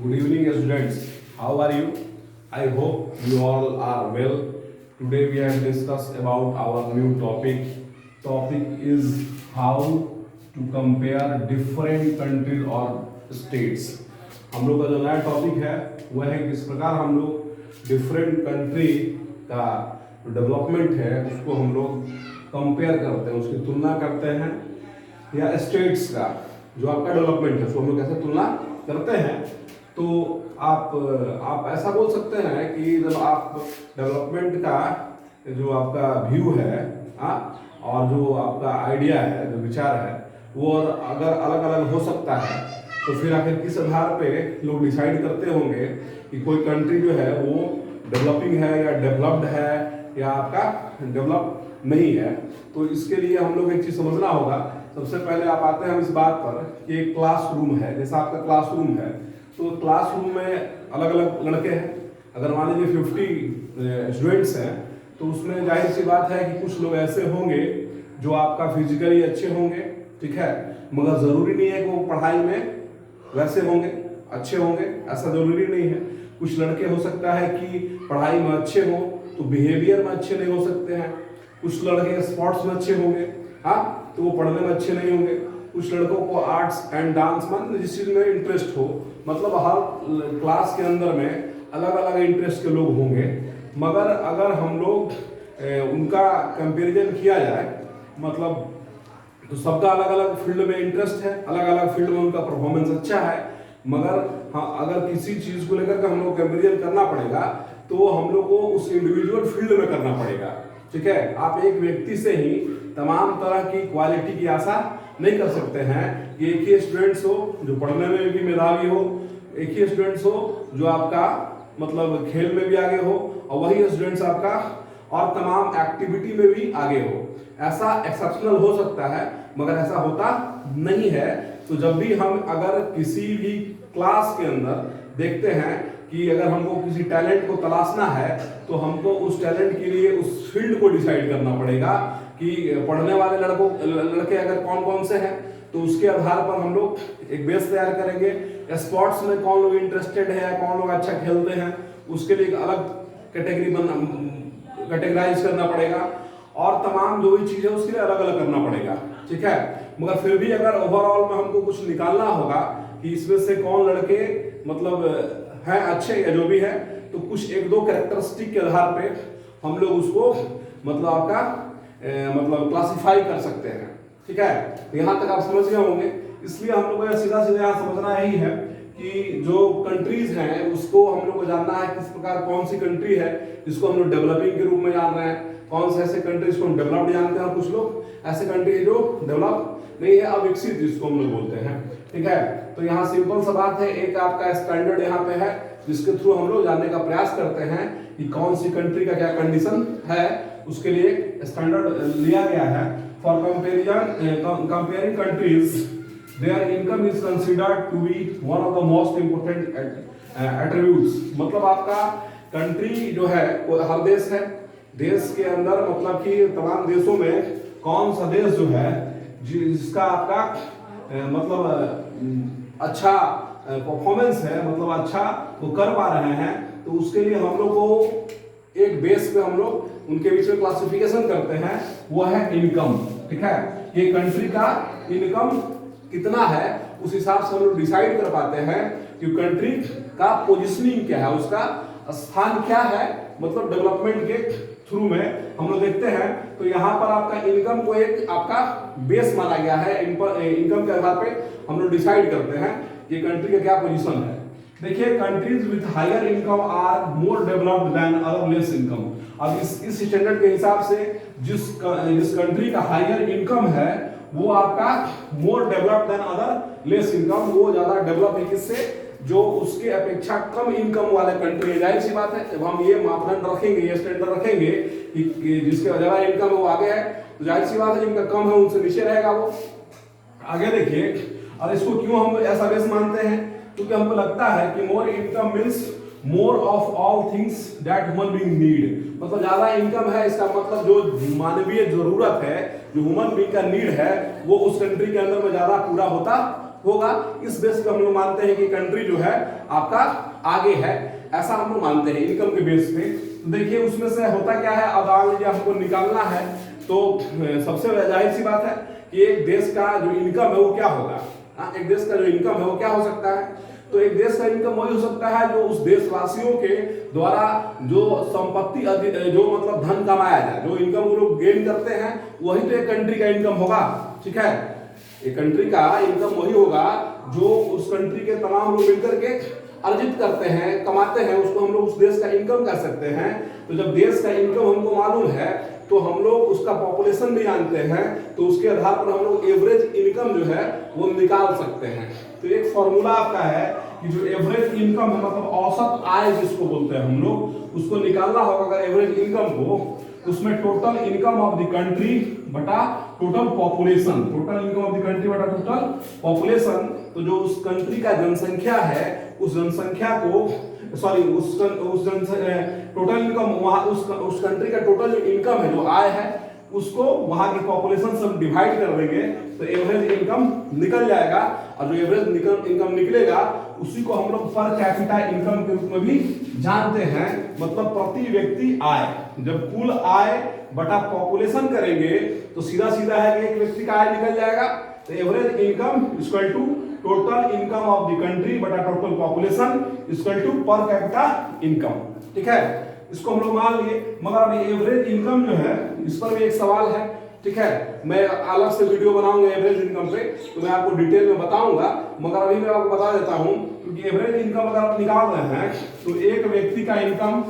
Good evening, students. How are you? I hope you all are well. Today we have discussed about our new topic. Topic is how to compare different countries or states. हम लोग का जो नया topic है वह है किस प्रकार हम लोग डिफरेंट कंट्री का डेवलपमेंट है उसको हम लोग कंपेयर करते हैं, उसकी तुलना करते हैं, या स्टेट्स का जो आपका डेवलपमेंट है उसको हम लोग कैसे तुलना करते हैं। तो आप ऐसा बोल सकते हैं कि जब आप डेवलपमेंट का जो आपका व्यू है और जो आपका आइडिया है, जो विचार है, वो अगर अलग अलग हो सकता है तो फिर आखिर किस आधार पे लोग डिसाइड करते होंगे कि कोई कंट्री जो है वो डेवलपिंग है या डेवलप्ड है या आपका डेवलप नहीं है। तो इसके लिए हम लोग एक चीज़ समझना होगा। सबसे पहले आप आते हैं हम इस बात पर कि एक क्लासरूम है, जैसा आपका क्लासरूम है तो क्लासरूम में अलग अलग लड़के हैं। अगर मान लीजिए 50 स्टूडेंट्स हैं तो उसमें जाहिर सी बात है कि कुछ लोग ऐसे होंगे जो आपका फिजिकली अच्छे होंगे, ठीक है, मगर ज़रूरी नहीं है कि वो पढ़ाई में वैसे होंगे, अच्छे होंगे, ऐसा ज़रूरी नहीं है। कुछ लड़के हो सकता है कि पढ़ाई में अच्छे हों तो बिहेवियर में अच्छे नहीं हो सकते हैं। कुछ लड़के स्पोर्ट्स में अच्छे होंगे, हाँ, तो वो पढ़ने में अच्छे नहीं होंगे। कुछ लड़कों को आर्ट्स एंड डांस में जिस चीज़ में इंटरेस्ट हो, मतलब हर क्लास के अंदर में अलग अलग इंटरेस्ट के लोग होंगे। मगर अगर हम लोग उनका कंपैरिजन किया जाए, मतलब तो सबका अलग अलग फील्ड में इंटरेस्ट है, अलग अलग फील्ड में उनका परफॉर्मेंस अच्छा है, मगर हाँ, अगर किसी चीज़ को लेकर के हम लोग कंपैरिजन करना पड़ेगा तो हम लोग को उस इंडिविजुअल फील्ड में करना पड़ेगा, ठीक है। आप एक व्यक्ति से ही तमाम तरह की क्वालिटी की आशा नहीं कर सकते हैं कि एक ही स्टूडेंट्स हो जो पढ़ने में भी मेधावी हो, एक ही स्टूडेंट्स हो जो आपका मतलब खेल में भी आगे हो, और वही स्टूडेंट्स आपका और तमाम एक्टिविटी में भी आगे हो। ऐसा एक्सेप्शनल हो सकता है मगर ऐसा होता नहीं है। तो जब भी हम अगर किसी भी क्लास के अंदर देखते हैं कि अगर हमको किसी टैलेंट को तलाशना है तो हमको उस टैलेंट के लिए उस फील्ड को डिसाइड करना पड़ेगा कि पढ़ने वाले लड़के अगर कौन कौन से हैं तो उसके आधार पर हम लोग एक बेस तैयार करेंगे। स्पोर्ट्स में कौन लोग इंटरेस्टेड है, कौन लोग अच्छा खेलते हैं, उसके लिए एक अलग कैटेगराइज करना पड़ेगा, और तमाम जो भी चीज़ है उसके लिए अलग अलग करना पड़ेगा, ठीक है। मगर फिर भी अगर ओवरऑल में हमको कुछ निकालना होगा कि इसमें से कौन लड़के मतलब हैं अच्छे या जो भी है, तो कुछ एक दो कैरेक्टरिस्टिक के आधार पे हम लोग उसको मतलब आपका मतलब क्लासिफाई कर सकते हैं, ठीक है। यहाँ तक आप समझ गए होंगे। इसलिए हम लोग को सीधा सीधा यहाँ समझना यही है कि जो कंट्रीज हैं उसको हम लोग को जानना है किस प्रकार कौन सी कंट्री है जिसको हम लोग डेवलपिंग के रूप में जान रहे हैं, कौन से ऐसे कंट्रीज को हम डेवलप्ड जानते हैं, और कुछ लोग ऐसे कंट्री जो डेवलप नहीं है, अविकसित जिसको हम लोग बोलते हैं, ठीक है। तो यहाँ सिंपल सा बात है, एक आपका स्टैंडर्ड यहाँ पे है जिसके थ्रू हम लोग जानने का प्रयास करते हैं कि कौन सी कंट्री का क्या कंडीशन है, उसके लिए स्टैंडर्ड लिया गया है। For comparing countries their income is considered to be one of the most important attributes। मतलब आपका कंट्री जो है वो हर देश है, देश के अंदर मतलब कि तमाम देशों में कौन सा देश जो है जिसका आपका मतलब अच्छा परफॉर्मेंस है, मतलब अच्छा वो कर पा रहे हैं, तो उसके लिए हम लोग को एक बेस पे हम लोग उनके बीच में क्लासिफिकेशन करते हैं, वो है इनकम, ठीक है। ये कंट्री का इनकम कितना है उस हिसाब से हम लोग डिसाइड कर पाते हैं कि कंट्री का पोजीशनिंग क्या है, उसका स्थान क्या है, मतलब डेवलपमेंट के थ्रू में हम लोग देखते हैं। तो यहाँ पर आपका इनकम को एक आपका बेस माना गया है, इनकम के आधार पे हम लोग डिसाइड करते हैं कि कंट्री का क्या पोजीशन है। देखिए, countries with higher income are more developed than other less income. अब इस स्टैंडर्ड के हिसाब से जिस कंट्री का हायर इनकम है वो आपका more developed than other less income, वो ज्यादा डेवलप है किससे, जो उसके अपेक्षा कम इनकम वाले कंट्री है। जाहिर सी बात है, जब हम ये मापदंड रखेंगे, ये स्टैंडर्ड रखेंगे कि जिसके ज्यादा इनकम है वो आगे है, तो जाहिर सी बात है जिनका कम है उनसे नीचे रहेगा वो। आगे देखिए, और इसको क्यों हम ऐसा बेस मानते हैं, क्योंकि हमको लगता है कि more income means more of all things that human being need. मतलब ज्यादा इनकम है इसका मतलब जो मानवीय जरूरत है, जो ह्यूमन बीइंग का नीड है, वो उस कंट्री के अंदर में ज्यादा पूरा होता होगा, इस बेस पे हम लोग मानते हैं कि कंट्री जो है आपका आगे है, ऐसा हम लोग मानते हैं इनकम के बेस पे। तो देखिए उसमें से होता क्या है, अब मान लीजिए हमको निकालना है तो सबसे जाहिर सी बात है कि एक देश का जो इनकम है वो क्या होगा। एक देश का जो इनकम है वो क्या हो सकता है, तो एक देश का इनकम वही हो सकता है जो उस देशवासियों के द्वारा जो संपत्ति जो मतलब धन कमाया जाए, जो इनकम वो लोग गेन करते हैं, वही तो एक कंट्री का इनकम होगा। ठीक है, एक कंट्री का इनकम वही होगा जो उस कंट्री के तमाम लोग मिलकर के अर्जित करते हैं, कमाते हैं, उसको हम लोग उस देश का इनकम कर सकते हैं। तो जब देश का इनकम हमको मालूम है तो हम लोग उसका पॉपुलेशन भी जानते हैं, तो उसके आधार पर हम लोग एवरेज इनकम जो है वो निकाल सकते हैं। तो एक फॉर्मूला आपका है कि जो एवरेज इनकम है मतलब औसत आय जिसको बोलते हैं हम लोग, उसको निकालना होगा। अगर एवरेज इनकम को, उसमें total income of the country बटा total population, total income of the country बटा टोटल पॉपुलेशन। तो जो उस कंट्री का जनसंख्या है, उस जनसंख्या को सॉरी उस टोटल इनकम वहां उस कंट्री का टोटल जो इनकम है, जो आय है, उसको वहां की पॉपुलेशन से डिवाइड कर देंगे तो एवरेज इनकम निकल जाएगा। और जो एवरेज इनकम निकलेगा उसी को हम लोग पर कैपिटा इनकम के रूप में भी जानते हैं, मतलब प्रति व्यक्ति आय। जब कुल आय बटा पॉपुलेशन करेंगे तो सीधा सीधा है कि एक व्यक्ति का आय निकल जाएगा। तो average income equal to total income of the country बटा total population equal to per capita income. ठीक है, इसको हम लोग मान लिए। मगर अभी एवरेज इनकम जो है इस पर भी एक सवाल है। ठीक है, मैं अलग से वीडियो बनाऊंगा एवरेज इनकम पे, तो मैं आपको डिटेल में बताऊंगा, मगर अभी मैं आपको बता देता हूं क्योंकि एवरेज इनकम अगर आप निकाल रहे हैं तो एक व्यक्ति का इनकम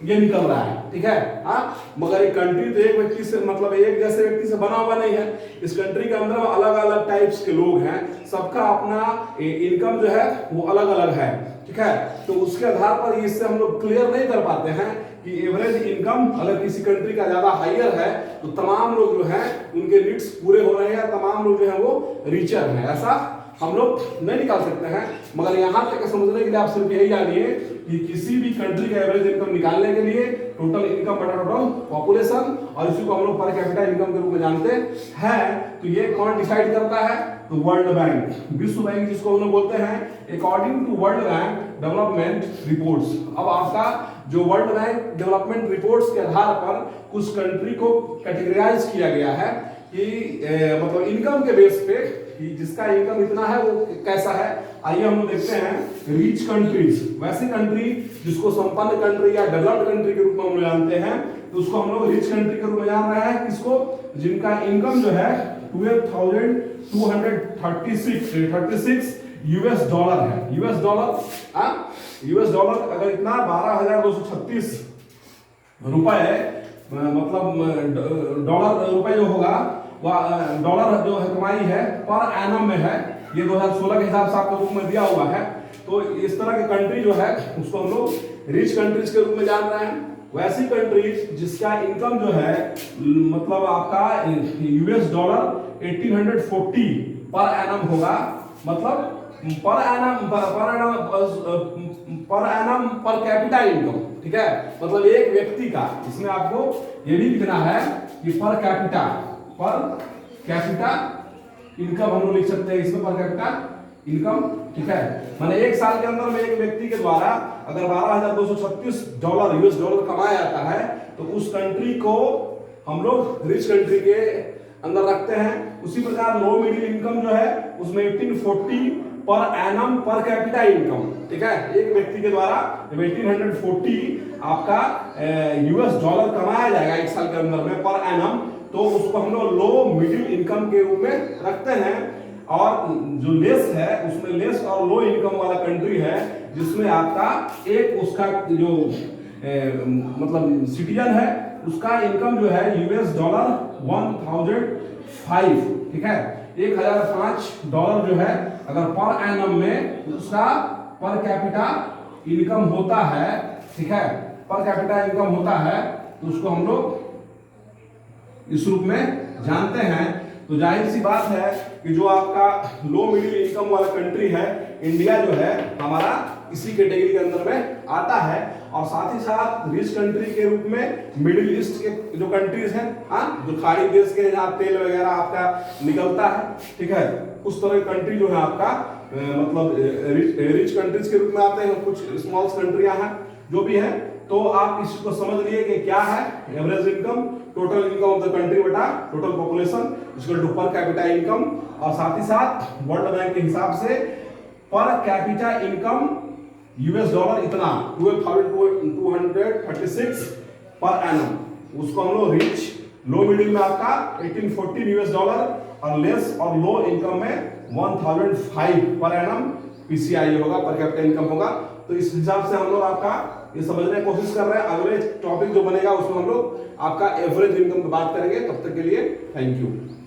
ये निकल रहा है। ठीक है, हाँ, मगर एक कंट्री तो एक व्यक्ति से मतलब एक जैसे व्यक्ति से बना हुआ नहीं है। इस कंट्री के अंदर अलग अलग टाइप्स के लोग हैं, सबका अपना इनकम जो है वो अलग अलग है। ठीक है, तो उसके आधार पर इससे हम लोग क्लियर नहीं कर पाते हैं कि एवरेज इनकम अगर किसी कंट्री का ज्यादा हायर है तो तमाम लोग जो हैं उनके नीड्स पूरे हो रहे हैं, तमाम लोग जो है वो रिचर हैं, ऐसा हम लोग नहीं निकाल सकते हैं। मगर यहाँ तक समझने के लिए आप सिर्फ यही जानिए कि किसी भी कंट्री का एवरेज इनकम निकालने के लिए टोटल इनकम बटा टोटल पॉपुलेशन, और इसी को हम लोग पर कैपिटा इनकम के रूप में जानते हैं। तो ये कौन डिसाइड करता है, तो वर्ल्ड बैंक, विश्व बैंक जिसको हम लोग बोलते हैं, according to World Bank development reports. अब आपका जो वर्ल्ड बैंक डेवलपमेंट रिपोर्ट्स के आधार पर कुछ कंट्री को कैटेगराइज किया गया है कि मतलब इनकम के बेस पे कि जिसका इनकम इतना है वो कैसा है। आइए हम लोग देखते हैं रिच कंट्रीज, वैसी कंट्री जिसको संपन्न कंट्री या डेवलप्ड कंट्री के रूप में हम लोग जानते हैं, तो उसको हम लोग रिच कंट्री के रूप में जान रहे हैं। किसको, जिनका इनकम जो है 12,236 यूएस डॉलर है। यूएस डॉलर, यूएस डॉलर अगर इतना 12,236 रुपए मतलब डॉलर रुपए जो होगा वह डॉलर जो है कमाई है पर एनम में है, ये 2016 के हिसाब से आपको रूप में दिया हुआ है। तो इस तरह की कंट्री जो है उसको हम लोग रिच कंट्रीज के रूप में जान रहे हैं। वैसी कंट्रीज जिसका इनकम जो है मतलब आपका यूएस डॉलर 1840 पर एनम होगा, मतलब पर एनम पर कैपिटा इनकम। ठीक है, मतलब एक व्यक्ति का, इसमें आपको ये भी लिखना है कि पर कैपिटा इनकम हम लोग लिख सकते हैं इसमें, पर कैपिटा इनकम। ठीक है, माने एक साल के अंदर में एक व्यक्ति के द्वारा अगर 12,236 डॉलर यूएस डॉलर कमाया जाता है तो उस कंट्री को हम लोग रिच कंट्री के अंदर रखते हैं। उसी प्रकार लो मिडिल इनकम जो है उसमें 1840 पर एनम पर कैपिटा इनकम। ठीक है, एक व्यक्ति के द्वारा जब 1840 आपका यूएस डॉलर कमाया जाएगा एक साल के अंदर में पर एनम, तो उसको हम लोग लो मिडिल इनकम के रूप में रखते हैं। और जो लेस है उसमें लेस और लो इनकम वाला कंट्री है जिसमें आपका एक उसका जो मतलब सिटीजन है उसका इनकम जो है यूएस डॉलर 1005। ठीक है, 1005 डॉलर जो है अगर पर एनम में उसका पर कैपिटा इनकम होता है। ठीक है, पर कैपिटा इनकम होता है तो उसको हम लोग इस रूप में जानते हैं। तो जाहिर सी बात है कि जो आपका लो मिडिल इनकम वाला कंट्री है, इंडिया जो है हमारा इसी कैटेगरी के अंदर में आता है। और साथ ही साथ रिच कंट्री के रूप में मिडिल ईस्ट के जो कंट्रीज हैं, जो खाड़ी देश के जहाँ तेल वगैरह आपका निकलता है। ठीक है, उस तरह की कंट्री जो है आपका मतलब रिच कंट्रीज के रूप में आते हैं, कुछ स्मॉल कंट्रियां हैं जो भी है। तो आप इसको समझ लिए कि क्या है average income, total income of the country बटा total population equal to per capita income, और साथ ही साथ वर्ल्ड बैंक के हिसाब से पर कैपिटा इनकम यूएस डॉलर इतना 12,236 पर एनम, उसको हम लोग रिच, लो मिडिल में आपका 1814 यूएस डॉलर, और लेस और लो इनकम में 1005 पर एनम पीसीआई होगा, पर कैपिटा इनकम होगा। तो इस हिसाब से हम लोग आपका ये समझने की कोशिश कर रहे हैं। अगले टॉपिक जो बनेगा उसमें हम लोग आपका एवरेज इनकम की बात करेंगे। तब तक के लिए थैंक यू।